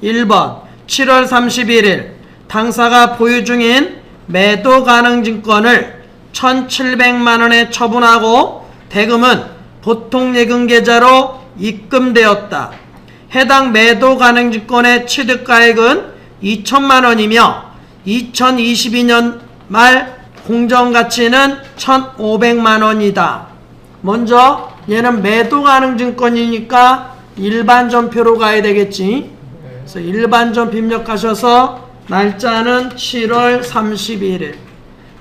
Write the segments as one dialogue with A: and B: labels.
A: 1번 7월 31일 당사가 보유 중인 매도 가능 증권을 1,700만원에 처분하고 대금은 보통예금 계좌로 입금되었다. 해당 매도 가능 증권의 취득가액은 2천만원이며 2022년 말 공정가치는 1,500만원이다. 먼저 얘는 매도 가능 증권이니까 일반전표로 가야 되겠지. 그래서 일반전 입력하셔서 날짜는 7월 31일.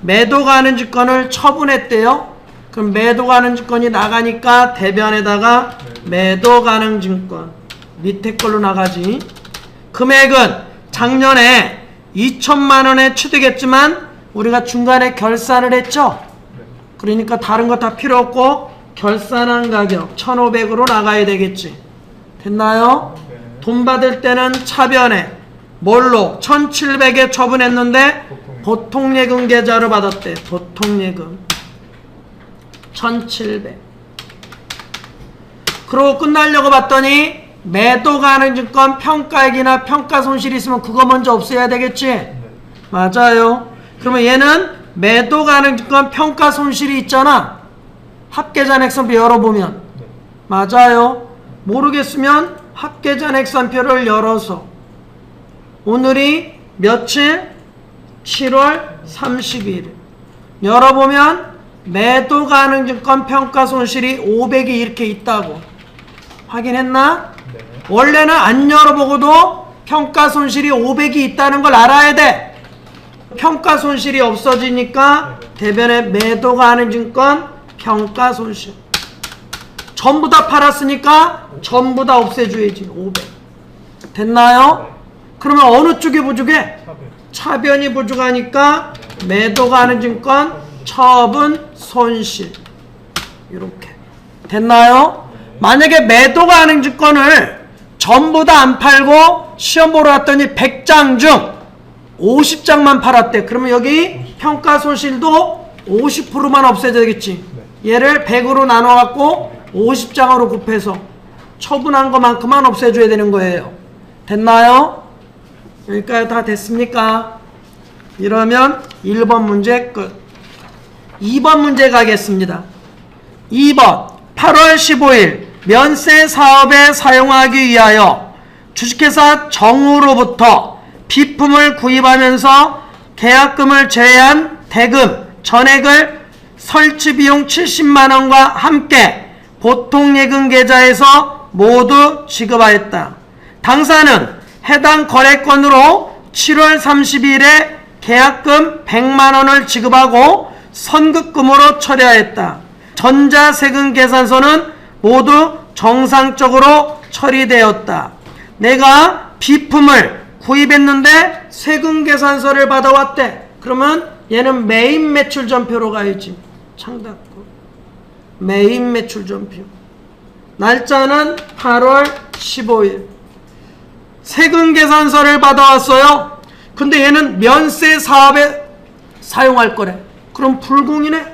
A: 매도 가능 증권을 처분했대요. 그럼 매도 가능 증권이 나가니까 대변에다가 매도 가능 증권 밑에 걸로 나가지. 금액은 작년에 2천만원에 취득했지만 우리가 중간에 결산을 했죠. 그러니까 다른 거 다 필요 없고 결산한 가격 1,500으로 나가야 되겠지. 됐나요? 돈 받을 때는 차변에 뭘로 1,700에 처분했는데 보통예금 계좌로 받았대. 보통예금 1,700. 그러고 끝나려고 봤더니 매도 가능 증권 평가액이나 평가손실이 있으면 그거 먼저 없애야 되겠지. 맞아요. 그러면 얘는 매도 가능 증권 평가손실이 있잖아. 합계잔액선표 열어보면 맞아요. 모르겠으면 합계잔액선표를 열어서 오늘이 며칠? 7월 30일 열어보면 매도 가능 증권 평가손실이 500이 이렇게 있다고 확인했나? 네. 원래는 안 열어보고도 평가손실이 500이 있다는 걸 알아야 돼. 평가손실이 없어지니까 대변에 매도 가능 증권 평가손실 전부 다 팔았으니까 전부 다 없애줘야지. 500 됐나요? 네. 그러면 어느 쪽이 부족해? 차변이 부족하니까 매도 가능 증권 처분 손실 이렇게 됐나요? 만약에 매도 가능 증권을 전부 다 안 팔고 시험 보러 왔더니 100장 중 50장만 팔았대. 그러면 여기 평가 손실도 50%만 없애야 되겠지. 얘를 100으로 나눠 갖고 50장으로 곱해서 처분한 것만큼만 없애줘야 되는 거예요. 됐나요? 여기까지 다 됐습니까? 이러면 1번 문제 끝. 2번 문제 가겠습니다. 2번 8월 15일 면세 사업에 사용하기 위하여 주식회사 정우로부터 비품을 구입하면서 계약금을 제외한 대금 전액을 설치비용 70만원과 함께 보통예금 계좌에서 모두 지급하였다. 당사는 해당 거래건으로 7월 30일에 계약금 100만원을 지급하고 선급금으로 처리하였다. 전자세금 계산서는 모두 정상적으로 처리되었다. 내가 비품을 구입했는데 세금 계산서를 받아왔대. 그러면 얘는 메인 매출 전표로 가야지. 창닫고 메인 매출 전표. 날짜는 8월 15일. 세금 계산서를 받아왔어요. 근데 얘는 면세 사업에 사용할 거래. 그럼 불공이네.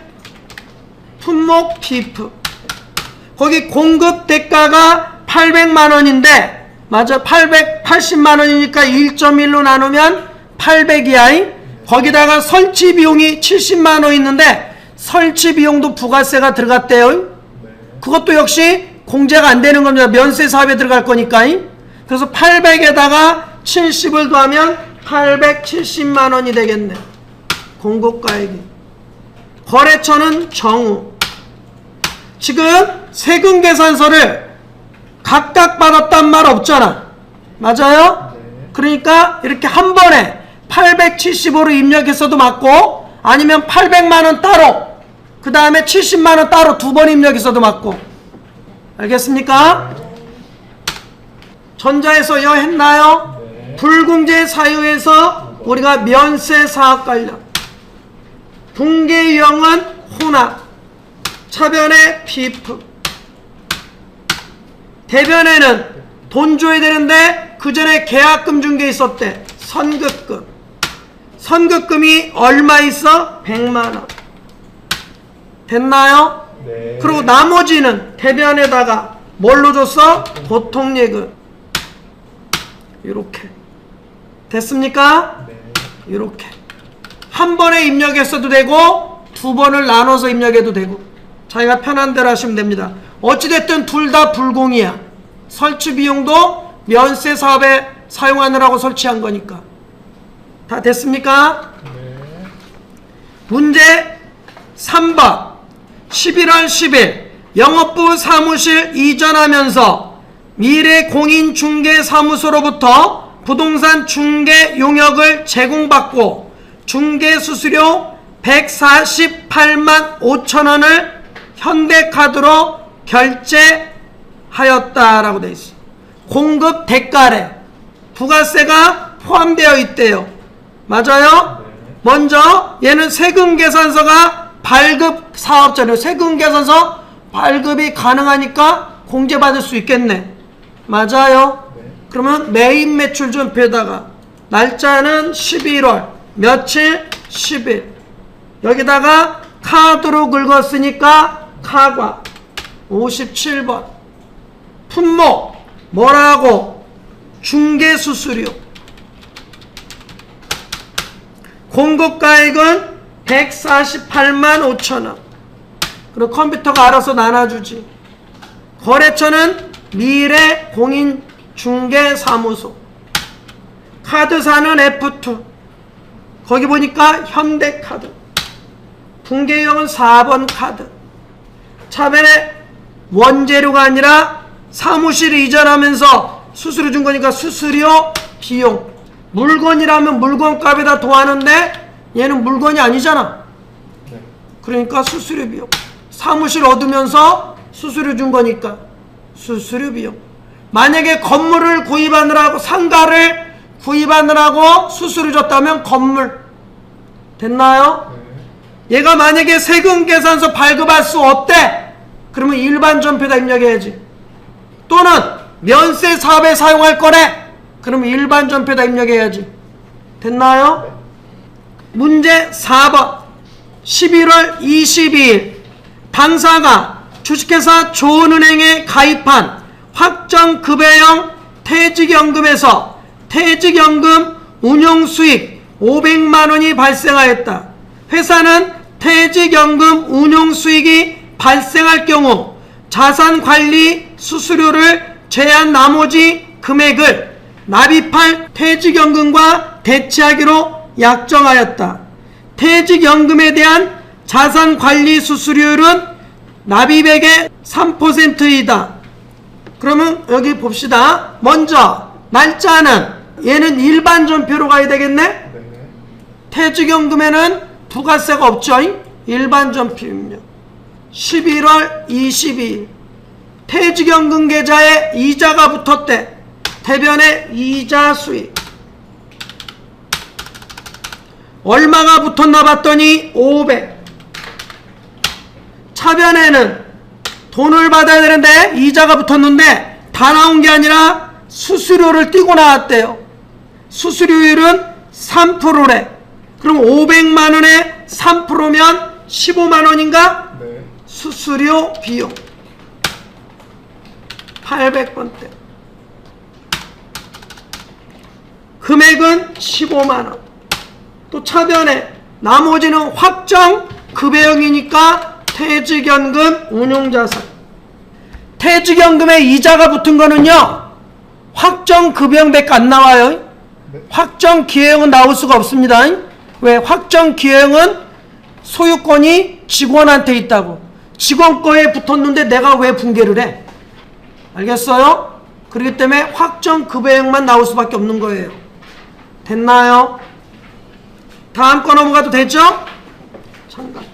A: 품목 비품. 거기 공급 대가가 800만원인데 맞아. 880만원이니까 1.1로 나누면 800이야. 거기다가 설치 비용이 70만원 있는데 설치 비용도 부가세가 들어갔대요. 그것도 역시 공제가 안 되는 겁니다. 면세 사업에 들어갈 거니까. 그래서 800에다가 70을 더하면 870만원이 되겠네. 공급가액이. 거래처는 정우. 지금 세금 계산서를 각각 받았단 말 없잖아. 맞아요? 네. 그러니까 이렇게 한 번에 875로 입력했어도 맞고 아니면 800만원 따로 그 다음에 70만원 따로 두 번 입력했어도 맞고. 알겠습니까? 네. 전자에서 여 했나요? 네. 불공제 사유에서 우리가 면세 사업 관련 붕괴 유형은 혼합 차변의 비품 대변에는 돈 줘야 되는데 그 전에 계약금 준 게 있었대. 선급금. 선급금이 얼마 있어? 100만원. 됐나요? 네. 그리고 나머지는 대변에다가 뭘로 줬어? 보통예금. 이렇게 됐습니까?
B: 네.
A: 이렇게 한 번에 입력했어도 되고 두 번을 나눠서 입력해도 되고 자기가 편한 대로 하시면 됩니다. 어찌됐든 둘 다 불공이야. 설치 비용도 면세 사업에 사용하느라고 설치한 거니까. 다 됐습니까?
B: 네.
A: 문제 3번 11월 10일 영업부 사무실 이전하면서 미래공인중개사무소로부터 부동산 중개 용역을 제공받고 중개수수료 148만 5천원을 현대카드로 결제하였다라고 되어 있어요. 공급 대가래 부가세가 포함되어 있대요. 맞아요?
B: 네.
A: 먼저 얘는 세금계산서가 발급 사업자네요. 세금계산서 발급이 가능하니까 공제받을 수 있겠네. 맞아요?
B: 네.
A: 그러면 메인 매출 전표에다가 날짜는 11월 며칠 10일 여기다가 카드로 긁었으니까 카과 57번 품목 뭐라고 중개수수료 공급가액은 148만 5천원 그리고 컴퓨터가 알아서 나눠주지. 거래처는 미래공인중개사무소 카드사는 F2 거기 보니까 현대카드 붕괴형은 4번 카드 차변에 원재료가 아니라 사무실 이전하면서 수수료 준 거니까 수수료 비용 물건이라면 물건값에다 더하는데 얘는 물건이 아니잖아.
B: 네.
A: 그러니까 수수료 비용 사무실 얻으면서 수수료 준 거니까 수수료 비용. 만약에 건물을 구입하느라고 상가를 구입하느라고 수수료 줬다면 건물 됐나요?
B: 네.
A: 얘가 만약에 세금계산서 발급할 수 없대 그러면 일반 전표에다 입력해야지. 또는 면세 사업에 사용할 거래 그러면 일반 전표에다 입력해야지. 됐나요?
B: 네.
A: 문제 4번 11월 22일 당사가 주식회사 좋은은행에 가입한 확정급여형 퇴직연금에서 퇴직연금 운용수익 500만원이 발생하였다. 회사는 퇴직연금 운용수익이 발생할 경우 자산관리 수수료를 제한 나머지 금액을 납입할 퇴직연금과 대체하기로 약정하였다. 퇴직연금에 대한 자산관리 수수료율은 납입액의 3%이다. 그러면 여기 봅시다. 먼저 날짜는 얘는 일반 전표로 가야 되겠네.
B: 네.
A: 퇴직연금에는 부가세가 없죠. 일반 전표입니다. 11월 22일 퇴직연금 계좌에 이자가 붙었대. 대변에 이자 수익 얼마가 붙었나 봤더니 500. 차변에는 돈을 받아야 되는데 이자가 붙었는데 다 나온 게 아니라 수수료를 띄고 나왔대요. 수수료율은 3%래. 그럼 500만원에 3%면 15만원인가?
B: 네.
A: 수수료 비용 800번대 금액은 15만원. 또 차변에 나머지는 확정 급여형이니까 퇴직연금 운용자산. 퇴직연금에 이자가 붙은 거는요 확정 급여형밖에 안 나와요.
B: 네.
A: 확정 기여형은 나올 수가 없습니다. 왜? 확정 기여형은 소유권이 직원한테 있다고. 직원 거에 붙었는데 내가 왜 붕괴를 해? 알겠어요? 그렇기 때문에 확정 급여형만 나올 수밖에 없는 거예요. 됐나요? 다음 거 넘어가도 되죠? 잠깐.